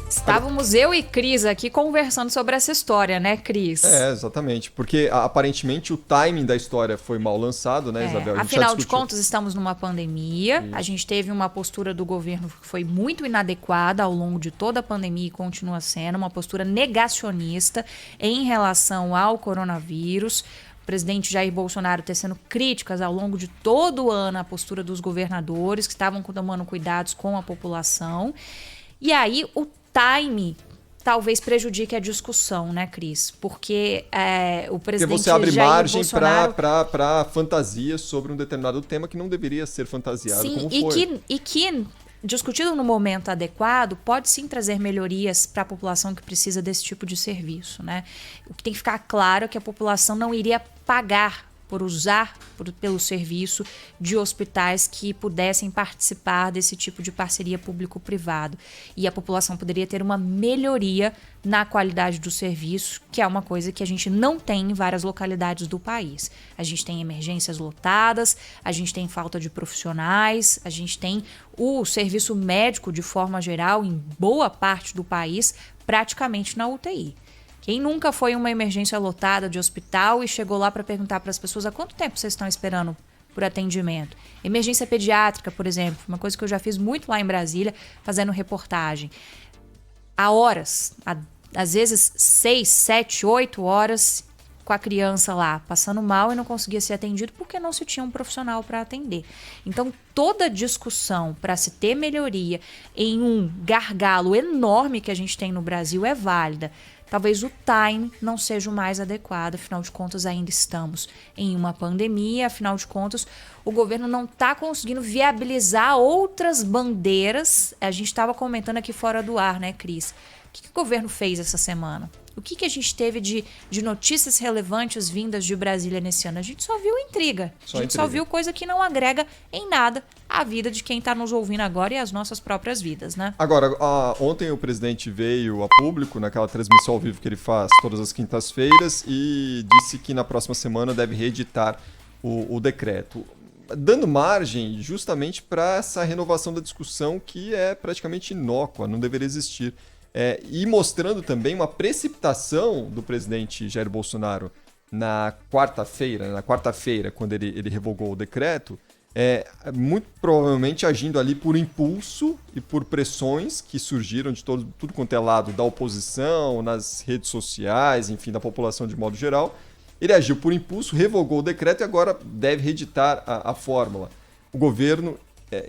Estávamos eu e Cris aqui conversando sobre essa história, né, Cris? Exatamente. Porque aparentemente o timing da história foi mal lançado, né, Isabel? A gente já Afinal de discutiu. contas, estamos numa pandemia. A gente teve uma postura do governo que foi muito inadequada ao longo de toda a pandemia e continua sendo uma postura negacionista em relação ao coronavírus. O presidente Jair Bolsonaro tecendo críticas ao longo de todo o ano à postura dos governadores que estavam tomando cuidados com a população. E aí o time talvez prejudique a discussão, né, Cris? Porque o Porque presidente você abre Jair margem Bolsonaro... para fantasia sobre um determinado tema que não deveria ser fantasiado, Sim, como foi. e que, discutido no momento adequado, pode sim trazer melhorias para a população que precisa desse tipo de serviço, né? O que tem que ficar claro é que a população não iria pagar por usar pelo serviço de hospitais que pudessem participar desse tipo de parceria público-privado. E a população poderia ter uma melhoria na qualidade do serviço, que é uma coisa que a gente não tem em várias localidades do país. A gente tem emergências lotadas, a gente tem falta de profissionais, a gente tem o serviço médico, de forma geral, em boa parte do país, praticamente na UTI. Quem nunca foi em uma emergência lotada de hospital e chegou lá para perguntar para as pessoas há quanto tempo vocês estão esperando por atendimento? Emergência pediátrica, por exemplo, uma coisa que eu já fiz muito lá em Brasília, fazendo reportagem. Há horas, às vezes 6, 7, 8 horas com a criança lá passando mal e não conseguia ser atendido porque não se tinha um profissional para atender. Então, toda discussão para se ter melhoria em um gargalo enorme que a gente tem no Brasil é válida. Talvez o time não seja o mais adequado, afinal de contas ainda estamos em uma pandemia, afinal de contas o governo não está conseguindo viabilizar outras bandeiras. A gente estava comentando aqui fora do ar, né, Cris? O que o governo fez essa semana? O que a gente teve de notícias relevantes vindas de Brasília nesse ano? A gente só viu intriga. A gente só viu coisa que não agrega em nada à vida de quem está nos ouvindo agora e às nossas próprias vidas, né? Agora, ontem o presidente veio a público, naquela transmissão ao vivo que ele faz todas as quintas-feiras, e disse que na próxima semana deve reeditar o decreto, dando margem justamente para essa renovação da discussão que é praticamente inócua, não deveria existir. E mostrando também uma precipitação do presidente Jair Bolsonaro na quarta-feira, quando ele revogou o decreto, muito provavelmente agindo ali por impulso e por pressões que surgiram de tudo quanto é lado da oposição, nas redes sociais, enfim, da população de modo geral. Ele agiu por impulso, revogou o decreto e agora deve reeditar a fórmula. O governo,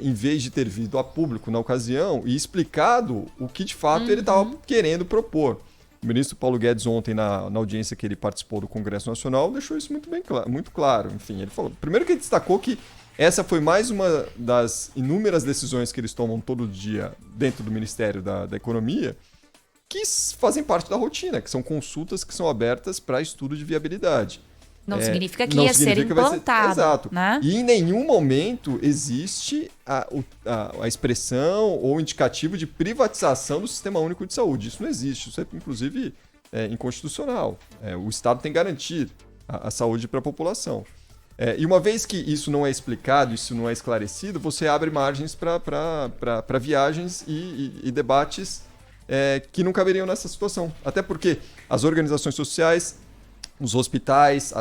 em vez de ter vindo a público na ocasião e explicado o que de fato ele estava querendo propor. O ministro Paulo Guedes ontem, na audiência que ele participou do Congresso Nacional, deixou isso muito claro. Enfim, ele falou, primeiro que ele destacou que essa foi mais uma das inúmeras decisões que eles tomam todo dia dentro do Ministério da Economia, que fazem parte da rotina, que são consultas que são abertas para estudo de viabilidade. Não significa que ia ser implantado. Exato. Né? E em nenhum momento existe a expressão ou indicativo de privatização do Sistema Único de Saúde. Isso não existe. Isso é, inclusive, inconstitucional. O Estado tem que garantir a saúde para a população. E uma vez que isso não é explicado, isso não é esclarecido, você abre margens para viagens e debates que não caberiam nessa situação. Até porque as organizações sociais, os hospitais,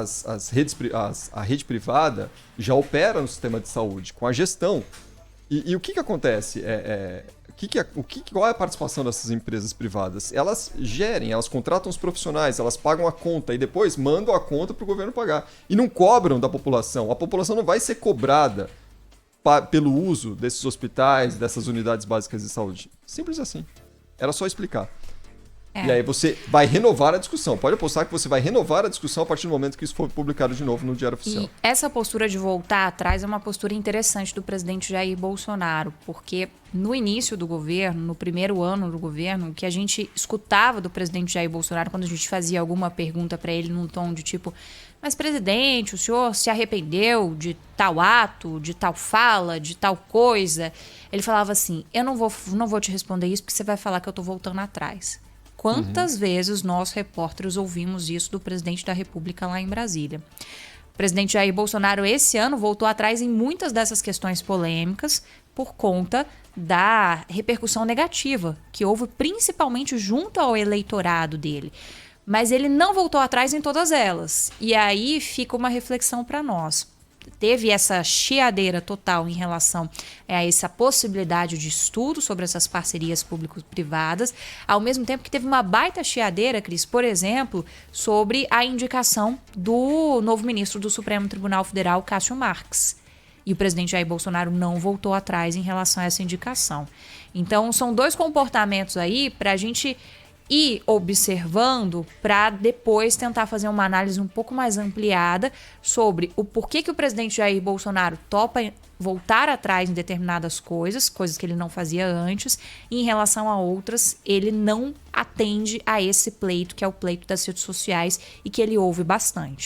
a rede privada já opera no sistema de saúde, com a gestão. E o que acontece? Qual é a participação dessas empresas privadas? Elas gerem, elas contratam os profissionais, elas pagam a conta e depois mandam a conta para o governo pagar. E não cobram da população. A população não vai ser cobrada pelo uso desses hospitais, dessas unidades básicas de saúde. Simples assim. Era só explicar. E aí você vai renovar a discussão. Pode apostar que você vai renovar a discussão a partir do momento que isso for publicado de novo no Diário Oficial. E essa postura de voltar atrás é uma postura interessante do presidente Jair Bolsonaro, porque no início do governo, no primeiro ano do governo, o que a gente escutava do presidente Jair Bolsonaro quando a gente fazia alguma pergunta para ele num tom de tipo: mas presidente, o senhor se arrependeu de tal ato, de tal fala, de tal coisa? Ele falava assim: eu não vou te responder isso porque você vai falar que eu tô voltando atrás. Quantas vezes nós, repórteres, ouvimos isso do presidente da República lá em Brasília? O presidente Jair Bolsonaro, esse ano, voltou atrás em muitas dessas questões polêmicas, por conta da repercussão negativa que houve principalmente junto ao eleitorado dele. Mas ele não voltou atrás em todas elas. E aí fica uma reflexão para nós. Teve essa chiadeira total em relação a essa possibilidade de estudo sobre essas parcerias público-privadas, ao mesmo tempo que teve uma baita chiadeira, Cris, por exemplo, sobre a indicação do novo ministro do Supremo Tribunal Federal, Cássio Marques. E o presidente Jair Bolsonaro não voltou atrás em relação a essa indicação. Então, são dois comportamentos aí para a gente ir observando para depois tentar fazer uma análise um pouco mais ampliada sobre o porquê que o presidente Jair Bolsonaro topa voltar atrás em determinadas coisas que ele não fazia antes, e em relação a outras, ele não atende a esse pleito, que é o pleito das redes sociais, e que ele ouve bastante.